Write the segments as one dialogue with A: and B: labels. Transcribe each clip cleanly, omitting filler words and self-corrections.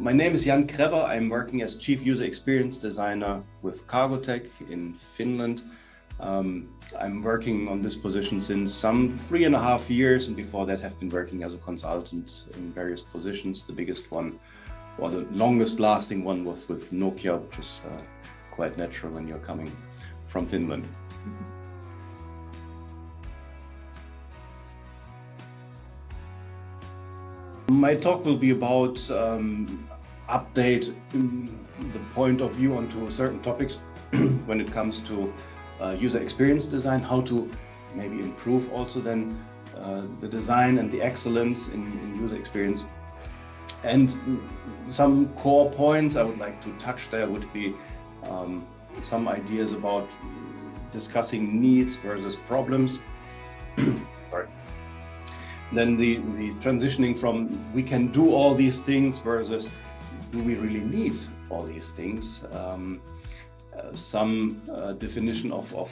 A: My name is Jan Krebber. I'm working as Chief User Experience Designer with CARGOTEC in Finland. I'm working on this position since some 3.5 years, and before that have been working as a consultant in various positions. The biggest one, or the longest lasting one, was with Nokia, which is quite natural when you're coming from Finland. My talk will be about update the point of view onto certain topics when it comes to user experience design, how to maybe improve also then the design and the excellence in user experience. And some core points I would like to touch there would be some ideas about discussing needs versus problems. Sorry. Then the transitioning from we can do all these things versus do we really need all these things? Some definition of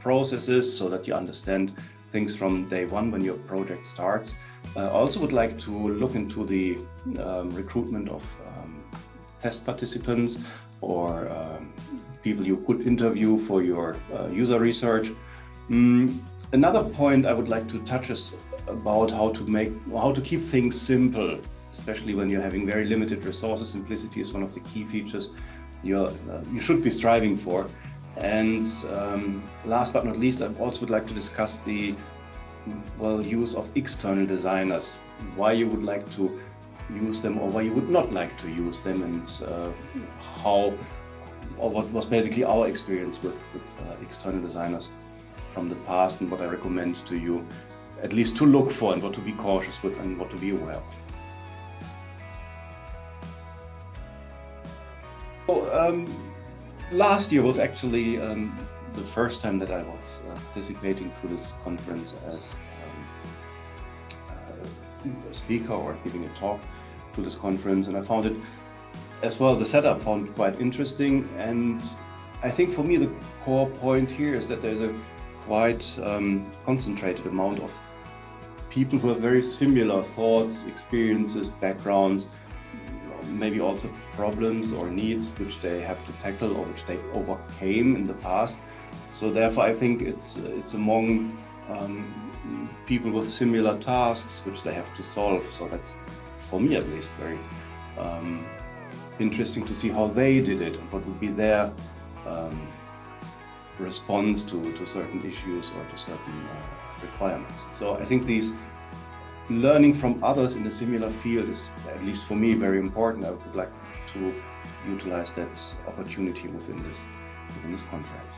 A: processes so that you understand things from day one when your project starts. I also would like to look into the recruitment of test participants or people you could interview for your user research. Another point I would like to touch is about how to keep things simple, especially when you're having very limited resources. Simplicity is one of the key features you should be striving for. And last but not least, I also would like to discuss the use of external designers, why you would like to use them or why you would not like to use them, and what was basically our experience with external designers from the past, and what I recommend to you at least to look for and what to be cautious with and what to be aware of. So, last year was actually the first time that I was participating to this conference as a speaker or giving a talk to this conference, and I found it as well, the setup found quite interesting. And I think for me the core point here is that there's a quite concentrated amount of people who have very similar thoughts, experiences, backgrounds, maybe also problems or needs which they have to tackle or which they overcame in the past. So therefore I think it's among people with similar tasks which they have to solve. So that's, for me at least, very interesting to see how they did it and what would be their response to certain issues or to certain requirements. So I think these learning from others in a similar field is, at least for me, very important. I would like to utilize that opportunity within this conference.